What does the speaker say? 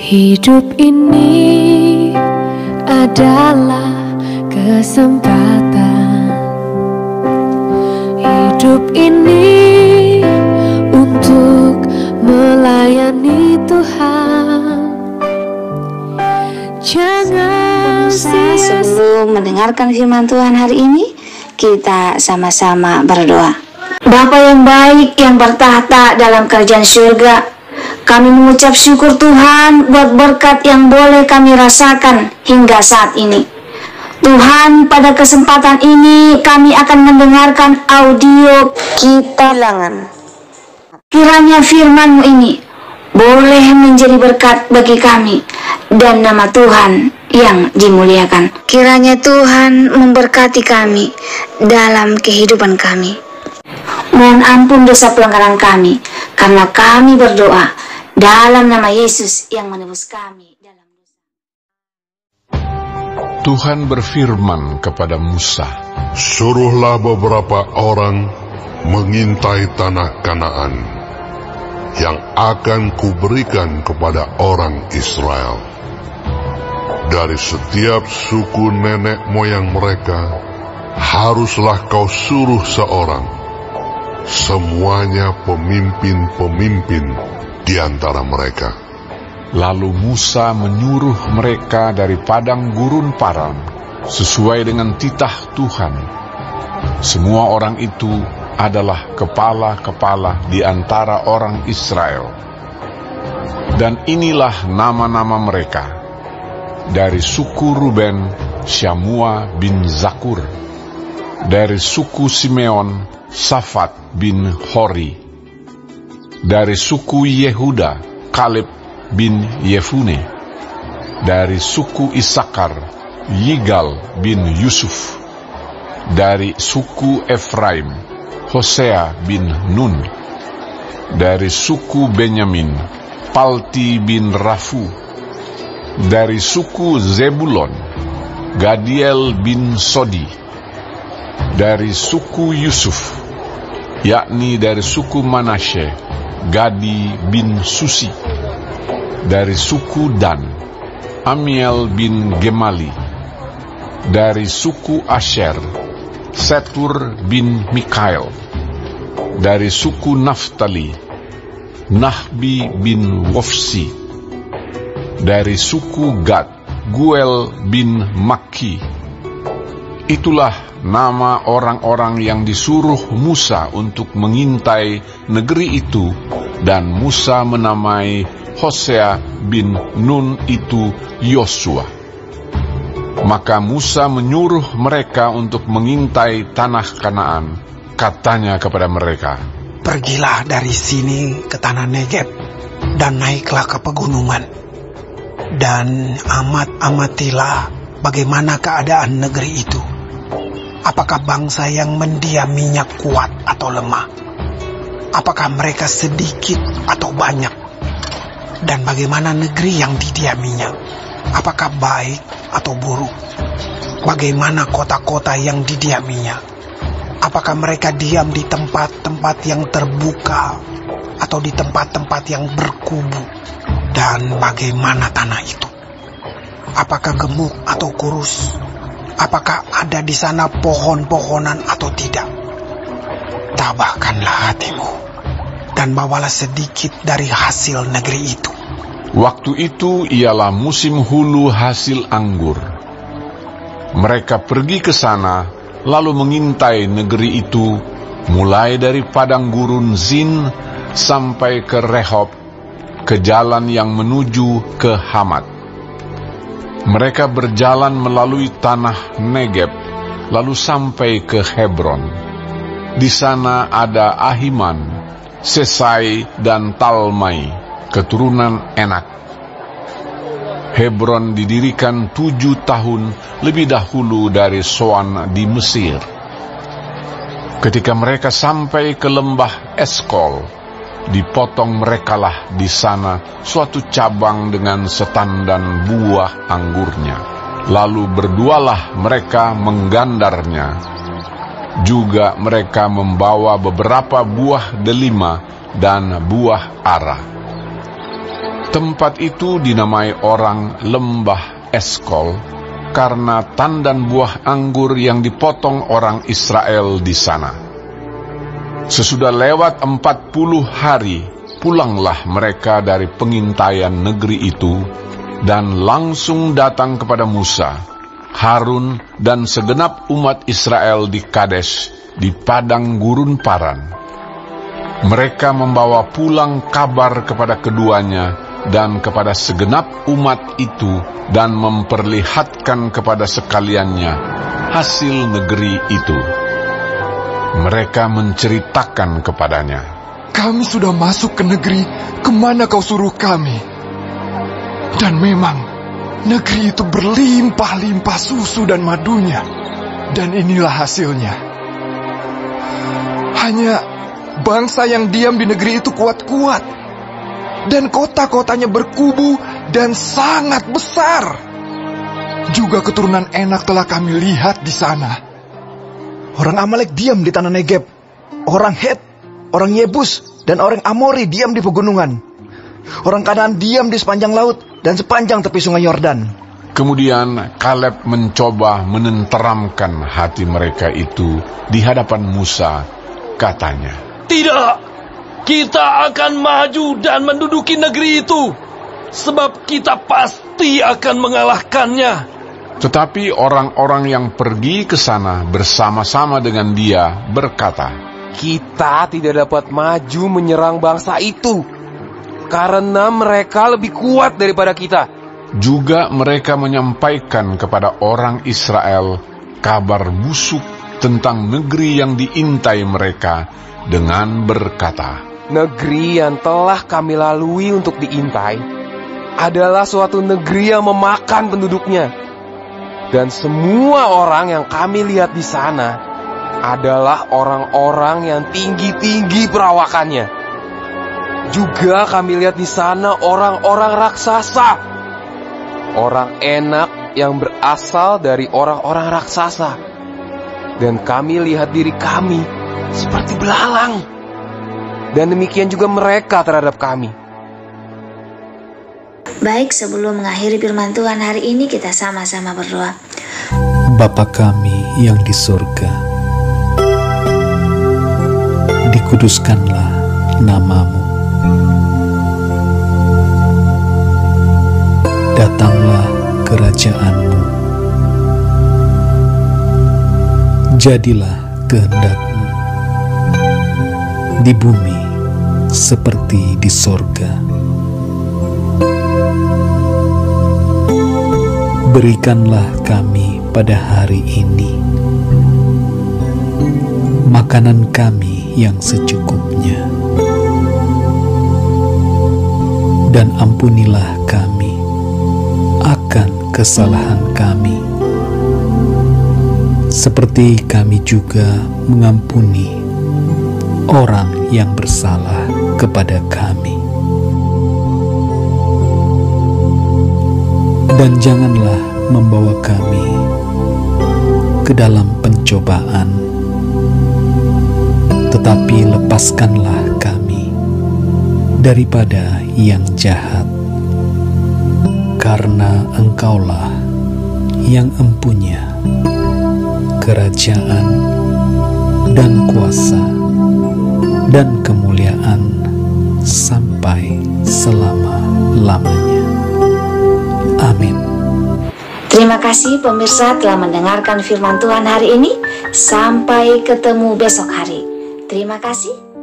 Hidup ini adalah kesempatan. Hidup ini untuk melayani Tuhan. Jangan sia-sia. Sebelum mendengarkan firman Tuhan hari ini, kita sama-sama berdoa. Bapa yang baik yang bertahta dalam kerajaan surga, kami mengucap syukur Tuhan buat berkat yang boleh kami rasakan hingga saat ini. Tuhan, pada kesempatan ini kami akan mendengarkan audio kita bilangan. Kiranya firman-Mu ini boleh menjadi berkat bagi kami dan nama Tuhan yang dimuliakan. Kiranya Tuhan memberkati kami dalam kehidupan kami. Mohon ampun dosa pelanggaran kami, karena kami berdoa dalam nama Yesus yang menebus kami dalam dosa. Tuhan berfirman kepada Musa, "Suruhlah beberapa orang mengintai tanah Kanaan yang akan kuberikan kepada orang Israel. Dari setiap suku nenek moyang mereka, haruslah kau suruh seorang, semuanya pemimpin-pemimpin di antara mereka." Lalu Musa menyuruh mereka dari padang gurun Paran sesuai dengan titah Tuhan. Semua orang itu adalah kepala-kepala di antara orang Israel. Dan inilah nama-nama mereka. Dari suku Ruben, Syamua bin Zakur. Dari suku Simeon, Safat bin Hori. Dari suku Yehuda, Kaleb bin Yefune. Dari suku Isakar, Yigal bin Yusuf. Dari suku Efraim, Hosea bin Nun. Dari suku Benyamin, Palti bin Rafu. Dari suku Zebulon, Gadiel bin Sodi. Dari suku Yusuf, yakni dari suku Manasye, Gadi bin Susi. Dari suku Dan, Amiel bin Gemali. Dari suku Asher, Setur bin Mikael. Dari suku Naftali, Nahbi bin Wofsi. Dari suku Gad, Guel bin Maki. Itulah nama orang-orang yang disuruh Musa untuk mengintai negeri itu, dan Musa menamai Hosea bin Nun itu Yosua. Maka Musa menyuruh mereka untuk mengintai tanah Kanaan. Katanya kepada mereka, "Pergilah dari sini ke tanah Negeb dan naiklah ke pegunungan, dan amatilah bagaimana keadaan negeri itu. Apakah bangsa yang mendiaminya kuat atau lemah? Apakah mereka sedikit atau banyak? Dan bagaimana negeri yang didiaminya? Apakah baik atau buruk? Bagaimana kota-kota yang didiaminya? Apakah mereka diam di tempat-tempat yang terbuka atau di tempat-tempat yang berkubu? Dan bagaimana tanah itu? Apakah gemuk atau kurus? Apakah ada di sana pohon-pohonan atau tidak? Tabahkanlah hatimu dan bawalah sedikit dari hasil negeri itu." Waktu itu ialah musim hulu hasil anggur. Mereka pergi ke sana, lalu mengintai negeri itu, mulai dari padang gurun Zin sampai ke Rehob, ke jalan yang menuju ke Hamat. Mereka berjalan melalui tanah Negeb, lalu sampai ke Hebron. Di sana ada Ahiman, Sesai, dan Talmai, keturunan Enak. Hebron didirikan 7 tahun lebih dahulu dari Soan di Mesir. Ketika mereka sampai ke lembah Eskol, dipotong merekalah di sana suatu cabang dengan setandan buah anggurnya. Lalu berdualah mereka menggandarnya. Juga mereka membawa beberapa buah delima dan buah ara. Tempat itu dinamai orang Lembah Eskol karena tandan buah anggur yang dipotong orang Israel di sana. Sesudah lewat 40 hari, pulanglah mereka dari pengintaian negeri itu dan langsung datang kepada Musa, Harun, dan segenap umat Israel di Kades, di padang gurun Paran. Mereka membawa pulang kabar kepada keduanya dan kepada segenap umat itu, dan memperlihatkan kepada sekaliannya hasil negeri itu. Mereka menceritakan kepadanya, "Kami sudah masuk ke negeri kemana kau suruh kami. Dan memang negeri itu berlimpah-limpah susu dan madunya. Dan inilah hasilnya. Hanya bangsa yang diam di negeri itu kuat-kuat. Dan kota-kotanya berkubu dan sangat besar. Juga keturunan enak telah kami lihat di sana. Orang Amalek diam di tanah Negeb. Orang Het, orang Yebus, dan orang Amori diam di pegunungan. Orang Kanaan diam di sepanjang laut dan sepanjang tepi sungai Yordan." Kemudian Kaleb mencoba menenteramkan hati mereka itu di hadapan Musa. Katanya, "Tidak! Kita akan maju dan menduduki negeri itu, sebab kita pasti akan mengalahkannya." Tetapi orang-orang yang pergi ke sana bersama-sama dengan dia berkata, "Kita tidak dapat maju menyerang bangsa itu, karena mereka lebih kuat daripada kita." Juga mereka menyampaikan kepada orang Israel kabar busuk tentang negeri yang diintai mereka dengan berkata, "Negeri yang telah kami lalui untuk diintai adalah suatu negeri yang memakan penduduknya. Dan semua orang yang kami lihat di sana adalah orang-orang yang tinggi-tinggi perawakannya. Juga kami lihat di sana orang-orang raksasa, orang enak yang berasal dari orang-orang raksasa. Dan kami lihat diri kami seperti belalang. Dan demikian juga mereka terhadap kami." Baik, sebelum mengakhiri firman Tuhan hari ini, kita sama-sama berdoa. Bapa kami yang di surga, dikuduskanlah nama-Mu. Datanglah kerajaan-Mu. Jadilah kehendak-Mu di bumi seperti di sorga. Berikanlah kami pada hari ini makanan kami yang secukupnya, dan ampunilah kami akan kesalahan kami, seperti kami juga mengampuni orang yang bersalah kepada kami. Dan janganlah membawa kami ke dalam pencobaan, tetapi lepaskanlah kami daripada yang jahat. Karena Engkaulah yang empunya kerajaan dan kuasa dan kemuliaan sampai selama-lamanya. Amin. Terima kasih pemirsa telah mendengarkan firman Tuhan hari ini. Sampai ketemu besok hari. Terima kasih.